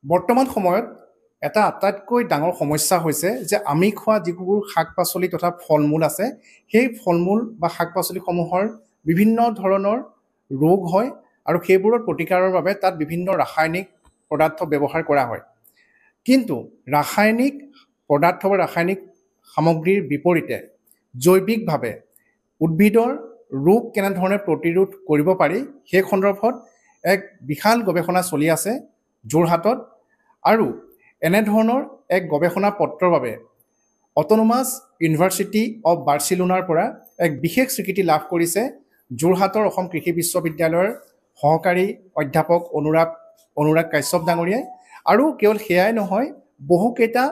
বৰ্তমান সময়ত এটা আটাইতকৈ ডাঙৰ সমস্যা হৈছে যে আমি খোৱা যিবোৰ শাক পাচলি তথা ফল মূল আছে সেই ফল মূল বা শাক পাচলিসমূহৰ বিভিন্ন ধৰণৰ ৰোগ হয় আৰু সেইবোৰৰ প্ৰতিকাৰৰ বাবে তাত বিভিন্ন ৰাসায়নিক পদাৰ্থ ব্যৱহাৰ কৰা হয় কিন্তু ৰাসায়নিক পদাৰ্থ বা ৰাসায়নিক সামগ্ৰীৰ বিপৰীতে জৈৱিকভাৱে উদ্ভিদৰ ৰোগ কেনেধৰণে প্ৰতিৰোধ কৰিব পাৰি সেই সন্দৰ্ভত এক বিশাল গৱেষণা চলি আছে যোৰহাটত আৰু এনেধৰণৰ এক গৱেষণা পত্ৰৰ বাবে অট'নমাছ ইউনিভাৰ্চিটি অৱ বাৰ্চিলোনাৰ পৰা এক বিশেষ স্বীকৃতি লাভ কৰিছে যোৰহাটৰ অসম কৃষি বিশ্ববিদ্যালয়ৰ সহকাৰী অধ্যাপক অনুৰাগ কাশ্যপ ডাঙৰীয়াই আৰু কেৱল সেয়াই নহয় বহুকেইটা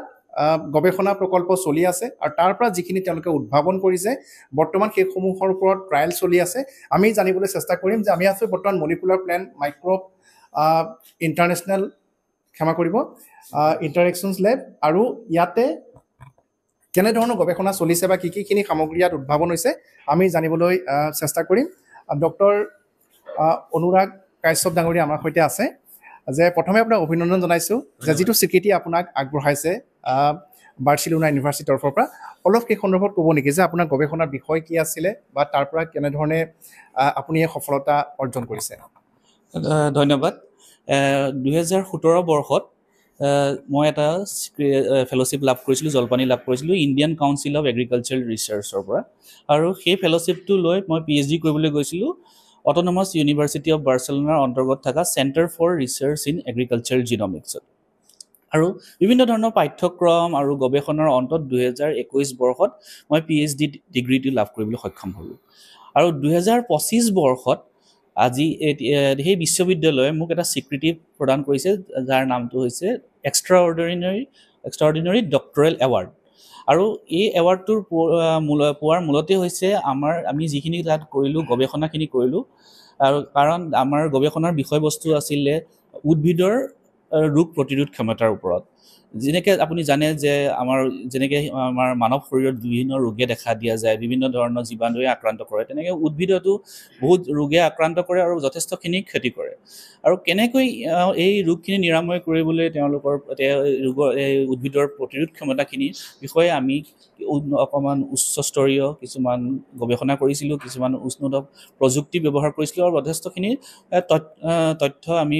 গৱেষণা প্ৰকল্প চলি আছে আৰু তাৰ পৰা যিখিনি তেওঁলোকে উদ্ভাৱন কৰিছে বৰ্তমান সেইসমূহৰ ওপৰত ট্ৰায়েল চলি আছে আমি জানিবলৈ চেষ্টা কৰিম যে আমি আছো বৰ্তমান মলিকুলাৰ প্লেণ্ট মাইক্ৰ'ব ইণ্টাৰনেশ্যনেল ক্ষমা কৰিব ইণ্টাৰেকশ্যনছ লেব আৰু ইয়াতে কেনেধৰণৰ গৱেষণা চলিছে বা কিখিনি সামগ্ৰী ইয়াত উদ্ভাৱন হৈছে আমি জানিবলৈ চেষ্টা কৰিম ডক্টৰ অনুৰাগ কাশ্যপ ডাঙৰীয়া আমাৰ সৈতে আছে যে প্ৰথমে আপোনাক অভিনন্দন জনাইছোঁ যে যিটো স্বীকৃতি আপোনাক আগবঢ়াইছে বাৰ্চিলোনা ইউনিভাৰ্চিটিৰ তৰফৰ পৰা অলপ সেই সন্দৰ্ভত ক'ব নেকি যে আপোনাৰ গৱেষণাৰ বিষয় কি আছিলে বা তাৰ পৰা কেনেধৰণে আপুনি এই সফলতা অৰ্জন কৰিছে ধন্যবাদ 2017 বৰ্ষত মই এটা ফেলোশ্বিপ লাভ কৰিছিলোঁ জলপানী লাভ কৰিছিলোঁ ইণ্ডিয়ান কাউন্সিল অফ এগ্ৰিকালচাৰেল ৰিচাৰ্চৰ পৰা আৰু সেই ফেলোশ্বিপটো লৈ মই PhD কৰিবলৈ গৈছিলোঁ অট'নমাছ ইউনিভাৰ্চিটি অফ বাৰ্চিলোনাৰ অন্তৰ্গত থকা centre for research in agricultural জিনমিক্সত আৰু বিভিন্ন ধৰণৰ পাঠ্যক্ৰম আৰু গৱেষণাৰ অন্তত 2021 বৰ্ষত মই PhD ডিগ্ৰীটো লাভ কৰিবলৈ সক্ষম হ'লোঁ আৰু 2025 বৰ্ষত আজি সেই বিশ্ববিদ্যালয়ে মোক এটা স্বীকৃতি প্ৰদান কৰিছে যাৰ নামটো হৈছে এক্সট্ৰাঅৰ্ডিনাৰী ডক্টৰেল এৱাৰ্ড আৰু এই এৱাৰ্ডটোৰ পোৱাৰ মূলতে হৈছে আমি যিখিনি তাত কৰিলোঁ গৱেষণাখিনি কৰিলোঁ আৰু কাৰণ আমাৰ গৱেষণাৰ বিষয়বস্তু আছিলে উদ্ভিদৰ ৰোগ প্ৰতিৰোধ ক্ষমতাৰ ওপৰত যেনেকৈ আপুনি জানে যে যেনেকৈ আমাৰ মানৱ শৰীৰত বিভিন্ন ৰোগে দেখা দিয়া যায় বিভিন্ন ধৰণৰ জীৱাণুৱে আক্ৰান্ত কৰে তেনেকৈ উদ্ভিদতো বহুত ৰোগে আক্ৰান্ত কৰে আৰু যথেষ্টখিনি ক্ষতি কৰে আৰু কেনেকৈ এই ৰোগখিনি নিৰাময় কৰিবলৈ তেওঁলোকৰ উদ্ভিদৰ প্ৰতিৰোধ ক্ষমতাখিনিৰ বিষয়ে আমি অকণমান উচ্চস্তৰীয় কিছুমান গৱেষণা কৰিছিলোঁ কিছুমান উন্নত প্ৰযুক্তি ব্যৱহাৰ কৰিছিলোঁ আৰু যথেষ্টখিনি তথ্য আমি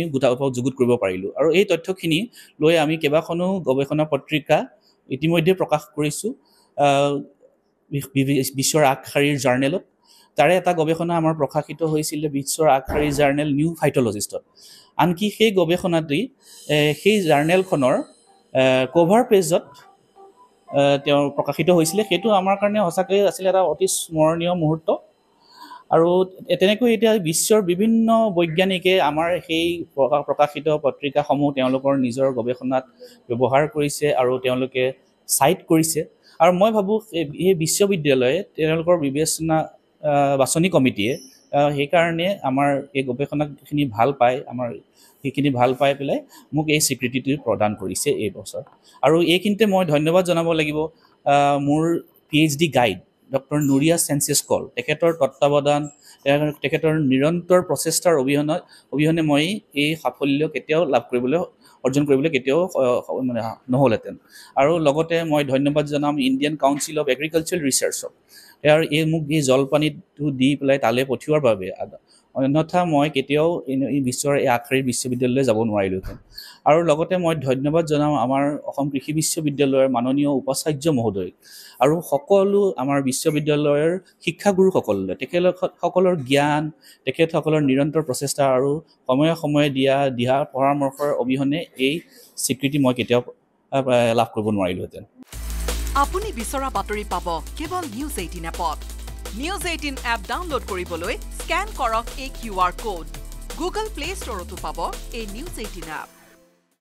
যুগুত কৰিব পাৰিলোঁ আৰু এই তথ্যখিনি লৈ আমি কেইবাখনো গৱেষণা পত্ৰিকা ইতিমধ্যে প্ৰকাশ কৰিছোঁ বিশ্বৰ আগশাৰীৰ জাৰ্নেলত তাৰে এটা গৱেষণা আমাৰ প্ৰকাশিত হৈছিলে বিশ্বৰ আগশাৰীৰ জাৰ্নেল নিউ ফাইটলজিষ্টত আনকি সেই গৱেষণাটি সেই জাৰ্নেলখনৰ কভাৰ পেজত তেওঁ প্ৰকাশিত হৈছিলে সেইটো আমাৰ কাৰণে সঁচাকৈ আছিলে এটা অতি স্মৰণীয় মুহূৰ্ত আৰু তেনেকৈ এতিয়া বিশ্বৰ বিভিন্ন বৈজ্ঞানিকে আমাৰ সেই প্ৰকাশিত পত্ৰিকাসমূহ তেওঁলোকৰ নিজৰ গৱেষণাত ব্যৱহাৰ কৰিছে আৰু তেওঁলোকে চাইট কৰিছে আৰু মই ভাবোঁ এই বিশ্ববিদ্যালয়ে তেওঁলোকৰ বাছনি কমিটিয়ে সেইকাৰণে আমাৰ এই গৱেষণাখিনি ভাল পায় সেইখিনি ভাল পাই পেলাই মোক এই স্বীকৃতিটো প্ৰদান কৰিছে এই বছৰ আৰু এইখিনিতে মই ধন্যবাদ জনাব লাগিব মোৰ PhD গাইড ডক্টৰ নুৰিয়া চেনচেছ কল তেখেতৰ তত্ত্বাৱধান তেখেতৰ নিৰন্তৰ প্ৰচেষ্টাৰ অবিহনে মই এই সাফল্য কেতিয়াও অৰ্জন কৰিবলৈ কেতিয়াও নহ'লহেঁতেন আৰু লগতে মই ধন্যবাদ জনাম ইণ্ডিয়ান কাউন্সিল অফ এগ্ৰিকালচাৰেল ৰিচাৰ্চক মোক এই জলপানীটো দি পেলাই তালৈ পঠিওৱাৰ বাবে অন্যথা মই কেতিয়াও বিশ্বৰ এই আগশাৰীৰ বিশ্ববিদ্যালয়লৈ যাব নোৱাৰিলোহেঁতেন আৰু লগতে মই ধন্যবাদ জনাম আমাৰ অসম কৃষি বিশ্ববিদ্যালয়ৰ মাননীয় উপাচাৰ্য মহোদয় আৰু সকলো আমাৰ বিশ্ববিদ্যালয়ৰ শিক্ষাগুৰুসকললৈ তেখেতসকলৰ জ্ঞান তেখেতসকলৰ নিৰন্তৰ প্ৰচেষ্টা আৰু সময়ে সময়ে দিয়া পৰামৰ্শৰ অবিহনে এই স্বীকৃতি মই কেতিয়াও লাভ কৰিব নোৱাৰিলোহেঁতেন আপুনি বিচৰা বাতৰি পাব কেৱল নিউজ 18 এপত নিউজ 18 এপ ডাউনলোড কৰিবলৈ স্ক্যান কৰক এই QR কোড গুগল প্লে ষ্টৰতো পাব এই নিউজ 18 এপ